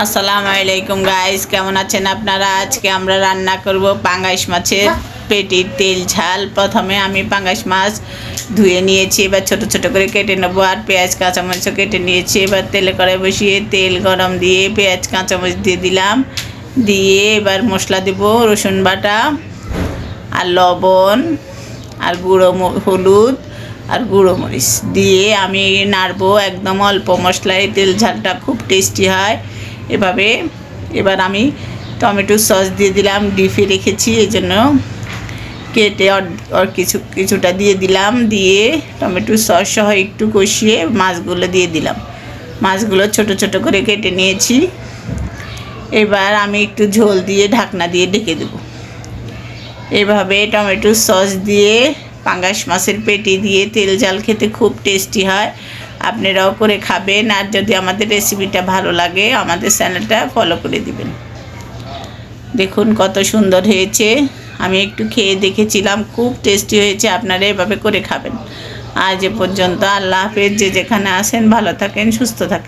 আসসালামু আলাইকুম গাইস, কেমন আছেন আপনারা? আজকে আমরা রান্না করব পাঙ্গাস মাছের পেটির তেল ঝাল। প্রথমে আমি পাঙ্গাস মাছ ধুয়ে নিয়েছি, এবার ছোট ছোট করে কেটে নেবো। আর পেঁয়াজ কাঁচামরিচও কেটে নিয়েছি। এবার তেলে কড়াই বসিয়ে তেল গরম দিয়ে পেঁয়াজ কাঁচামরিচ দিয়ে দিলাম। দিয়ে এবার মশলা দেব, রসুন বাটা আর লবণ আর হলুদ আর গুঁড়ো মরিচ দিয়ে আমি নাড়বো। একদম অল্প মশলায় তেল ঝালটা খুব টেস্টি হয় এভাবে। এবার আমি টমেটো সস দিয়ে দিলাম, ডিপে রেখেছি এই জন্য কেটে কিছুটা দিয়ে দিলাম। দিয়ে টমেটো সস সহ একটু কষিয়ে মাছগুলো দিয়ে দিলাম। মাছগুলো ছোট ছোট করে কেটে নিয়েছি। এবার আমি একটু ঝোল দিয়ে ঢাকনা দিয়ে ঢেকে দেবো। এভাবে টমেটো সস দিয়ে পাঙ্গাস মাছের পেটি দিয়ে তেল ঝাল খেতে খুব টেস্টি হয়। আপনারাও করে খাবেন। আর যদি আমাদের রেসিপিটা ভালো লাগে আমাদের চ্যানেলটা ফলো করে দিবেন। দেখুন কত সুন্দর হয়েছে, আমি একটু খেয়ে দেখেছিলাম, খুব টেস্টি হয়েছে। আপনারা এভাবে করে খাবেন। আজ এ পর্যন্ত, আল্লাহ হাফেজ। যে যেখানে আসেন ভালো থাকেন, সুস্থ থাকেন।